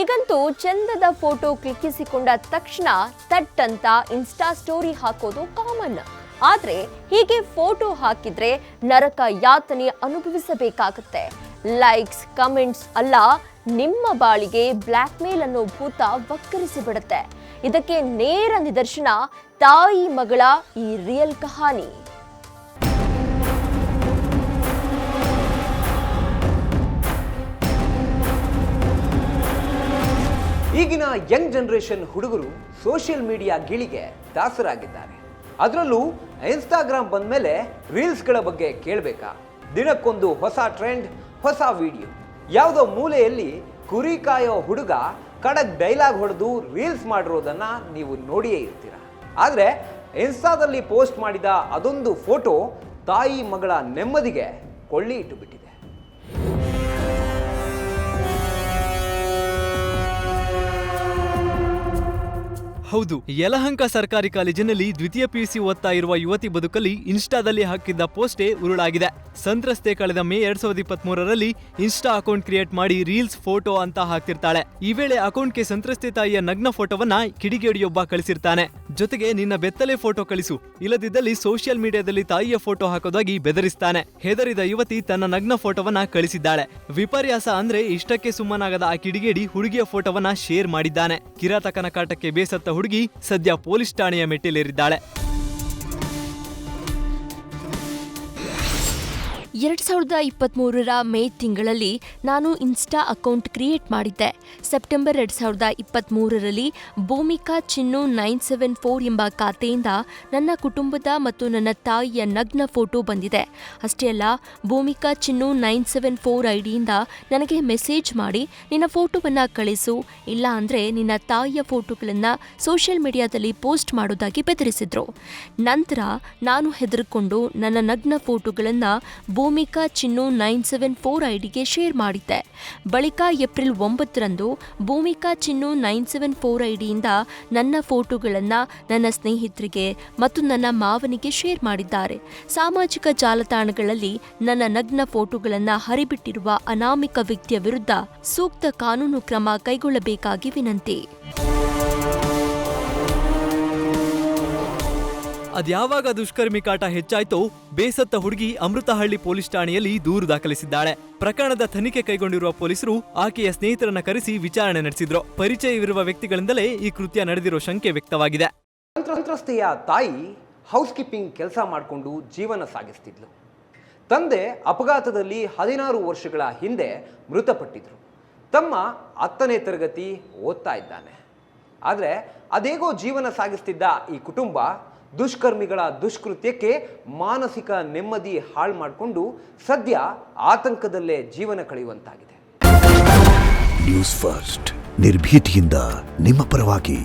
ಈಗಂತೂ ಚಂದದ ಫೋಟೋ ಕ್ಲಿಕ್ಕಿಸಿಕೊಂಡ ತಕ್ಷಣ ತಟ್ ಅಂತ ಇನ್ಸ್ಟಾ ಸ್ಟೋರಿ ಹಾಕೋದು ಕಾಮನ್. ಆದ್ರೆ ಹೀಗೆ ಫೋಟೋ ಹಾಕಿದ್ರೆ ನರಕ ಯಾತನೆ ಅನುಭವಿಸಬೇಕಾಗುತ್ತೆ. ಲೈಕ್ಸ್, ಕಮೆಂಟ್ಸ್ ಅಲ್ಲ, ನಿಮ್ಮ ಬಾಳಿಗೆ ಬ್ಲ್ಯಾಕ್ ಮೇಲ್ ಅನ್ನೋ ಭೂತ ವಕ್ಕರಿಸಿ ಬಿಡುತ್ತೆ. ಇದಕ್ಕೆ ನೇರ ನಿದರ್ಶನ ತಾಯಿ ಮಗಳ ಈ ರಿಯಲ್ ಕಹಾನಿ. ಈಗಿನ ಯಂಗ್ ಜನರೇಷನ್ ಹುಡುಗರು ಸೋಷಿಯಲ್ ಮೀಡಿಯಾ ಗಿಳಿಗೆ ದಾಸರಾಗಿದ್ದಾರೆ. ಅದರಲ್ಲೂ ಇನ್ಸ್ಟಾಗ್ರಾಮ್ ಬಂದ್ಮೇಲೆ ರೀಲ್ಸ್ಗಳ ಬಗ್ಗೆ ಕೇಳಬೇಕಾ? ದಿನಕ್ಕೊಂದು ಹೊಸ ಟ್ರೆಂಡ್, ಹೊಸ ವಿಡಿಯೋ. ಯಾವುದೋ ಮೂಲೆಯಲ್ಲಿ ಕುರಿ ಕಾಯೋ ಹುಡುಗ ಖಡಕ್ ಡೈಲಾಗ್ ಹೊಡೆದು ರೀಲ್ಸ್ ಮಾಡಿರೋದನ್ನ ನೀವು ನೋಡಿಯೇ ಇರ್ತೀರ. ಆದರೆ ಇನ್ಸ್ಟಾದಲ್ಲಿ ಪೋಸ್ಟ್ ಮಾಡಿದ ಅದೊಂದು ಫೋಟೋ ತಾಯಿ ಮಗಳ ನೆಮ್ಮದಿಗೆ ಕೊಳ್ಳಿ ಇಟ್ಟು ಬಿಟ್ಟಿದೆ. ಹೌದು, ಯಲಹಂಕ ಸರ್ಕಾರಿ ಕಾಲೇಜಿನಲ್ಲಿ ದ್ವಿತೀಯ ಪಿಯುಸಿ ಓದ್ತಾ ಇರುವ ಯುವತಿ ಬದುಕಲ್ಲಿ ಇನ್ಸ್ಟಾದಲ್ಲಿ ಹಾಕಿದ್ದ ಪೋಸ್ಟೇ ಉರುಳಾಗಿದೆ. ಸಂತ್ರಸ್ತೆ ಕಳೆದ ಮೇ 2023ರಲ್ಲಿ ಇನ್ಸ್ಟಾ ಅಕೌಂಟ್ ಕ್ರಿಯೇಟ್ ಮಾಡಿ ರೀಲ್ಸ್, ಫೋಟೋ ಅಂತ ಹಾಕ್ತಿರ್ತಾಳೆ. ಈ ವೇಳೆ ಅಕೌಂಟ್ಗೆ ಸಂತ್ರಸ್ತೆ ತಾಯಿಯ ನಗ್ನ ಫೋಟೋವನ್ನ ಕಿಡಿಗೇಡಿಯೊಬ್ಬ ಕಳಿಸಿರ್ತಾನೆ. ಜೊತೆಗೆ ನಿನ್ನ ಬೆತ್ತಲೆ ಫೋಟೋ ಕಳಿಸು, ಇಲ್ಲದಿದ್ದಲ್ಲಿ ಸೋಷಿಯಲ್ ಮೀಡಿಯಾದಲ್ಲಿ ತಾಯಿಯ ಫೋಟೋ ಹಾಕೋದಾಗಿ ಬೆದರಿಸ್ತಾನೆ. ಹೆದರಿದ ಯುವತಿ ತನ್ನ ನಗ್ನ ಫೋಟೋವನ್ನ ಕಳಿಸಿದ್ದಾಳೆ. ವಿಪರ್ಯಾಸ ಅಂದ್ರೆ ಇಷ್ಟಕ್ಕೆ ಸುಮ್ಮನಾಗದ ಆ ಕಿಡಿಗೇಡಿ ಹುಡುಗಿಯ ಫೋಟೋವನ್ನ ಶೇರ್ ಮಾಡಿದ್ದಾನೆ. ಕಿರಾತಕನ ಕಾಟಕ್ಕೆ ಬೇಸತ್ತ ಹುಡುಗಿ ಸದ್ಯ ಪೊಲೀಸ್ ಠಾಣೆಯ ಮೆಟ್ಟಿಲೇರಿದ್ದಾಳೆ. 2023ರ ಮೇ ತಿಂಗಳಲ್ಲಿ ನಾನು ಇನ್ಸ್ಟಾ ಅಕೌಂಟ್ ಕ್ರಿಯೇಟ್ ಮಾಡಿದ್ದೆ. ಸೆಪ್ಟೆಂಬರ್ 2023ರಲ್ಲಿ ಭೂಮಿಕಾ ಚಿನ್ನು 974 ಎಂಬ ಖಾತೆಯಿಂದ ನನ್ನ ಕುಟುಂಬದ ಮತ್ತು ನನ್ನ ತಾಯಿಯ ನಗ್ನ ಫೋಟೋ ಬಂದಿದೆ. ಅಷ್ಟೇ ಅಲ್ಲ, ಭೂಮಿಕಾ ಚಿನ್ನು 974 ಐಡಿಯಿಂದ ನನಗೆ ಮೆಸೇಜ್ ಮಾಡಿ ನಿನ್ನ ಫೋಟೋವನ್ನು ಕಳಿಸು, ಇಲ್ಲ ಅಂದರೆ ನಿನ್ನ ತಾಯಿಯ ಫೋಟೋಗಳನ್ನು ಸೋಷಿಯಲ್ ಮೀಡಿಯಾದಲ್ಲಿ ಪೋಸ್ಟ್ ಮಾಡೋದಾಗಿ ಬೆದರಿಸಿದ್ರು. ನಂತರ ನಾನು ಹೆದರ್ಕೊಂಡು ನನ್ನ ನಗ್ನ ಫೋಟೋಗಳನ್ನು ಭೂಮಿಕಾ ಚಿನ್ನು 974 ಐಡಿಗೆ ಶೇರ್ ಮಾಡಿದ್ದೆ. ಬಳಿಕ ಏಪ್ರಿಲ್ 9ರಂದು ಭೂಮಿಕಾ ಚಿನ್ನು 974 ಐಡಿಯಿಂದ ನನ್ನ ಫೋಟೋಗಳನ್ನು ನನ್ನ ಸ್ನೇಹಿತರಿಗೆ ಮತ್ತು ನನ್ನ ಮಾವನಿಗೆ ಶೇರ್ ಮಾಡಿದ್ದಾರೆ. ಸಾಮಾಜಿಕ ಜಾಲತಾಣಗಳಲ್ಲಿ ನನ್ನ ನಗ್ನ ಫೋಟೋಗಳನ್ನು ಹರಿಬಿಟ್ಟಿರುವ ಅನಾಮಿಕ ವ್ಯಕ್ತಿಯ ವಿರುದ್ಧ ಸೂಕ್ತ ಕಾನೂನು ಕ್ರಮ ಕೈಗೊಳ್ಳಬೇಕಾಗಿ ವಿನಂತಿ. ಅದ್ಯಾವಾಗ ದುಷ್ಕರ್ಮಿ ಕಾಟ ಹೆಚ್ಚಾಯ್ತೋ ಬೇಸತ್ತ ಹುಡುಗಿ ಅಮೃತಹಳ್ಳಿ ಪೊಲೀಸ್ ಠಾಣೆಯಲ್ಲಿ ದೂರು ದಾಖಲಿಸಿದ್ದಾಳೆ. ಪ್ರಕರಣದ ತನಿಖೆ ಕೈಗೊಂಡಿರುವ ಪೊಲೀಸರು ಆಕೆಯ ಸ್ನೇಹಿತರನ್ನ ಕರೆಸಿ ವಿಚಾರಣೆ ನಡೆಸಿದ್ರು. ಪರಿಚಯವಿರುವ ವ್ಯಕ್ತಿಗಳಿಂದಲೇ ಈ ಕೃತ್ಯ ನಡೆದಿರೋ ಶಂಕೆ ವ್ಯಕ್ತವಾಗಿದೆ. ಸಂತ್ರಸ್ತೆಯ ತಾಯಿ ಹೌಸ್ ಕೀಪಿಂಗ್ ಕೆಲಸ ಮಾಡಿಕೊಂಡು ಜೀವನ ಸಾಗಿಸ್ತಿದ್ಲು. ತಂದೆ ಅಪಘಾತದಲ್ಲಿ 16 ವರ್ಷಗಳ ಹಿಂದೆ ಮೃತಪಟ್ಟಿದ್ರು. ತಮ್ಮ 10ನೇ ತರಗತಿ ಓದ್ತಾ ಇದ್ದಾನೆ. ಆದರೆ ಅದೇಗೋ ಜೀವನ ಸಾಗಿಸ್ತಿದ್ದ ಈ ಕುಟುಂಬ ದುಷ್ಕರ್ಮಿಗಳ ದುಷ್ಕೃತ್ಯಕ್ಕೆ ಮಾನಸಿಕ ನೆಮ್ಮದಿ ಹಾಳು ಮಾಡಿಕೊಂಡು ಸದ್ಯ ಆತಂಕದಲ್ಲೇ ಜೀವನ ಕಳೆಯುವಂತಾಗಿದೆ. ನ್ಯೂಸ್ ಫಸ್ಟ್, ನಿರ್ಭೀತಿಯಿಂದ ನಿಮ್ಮ ಪರವಾಗಿ.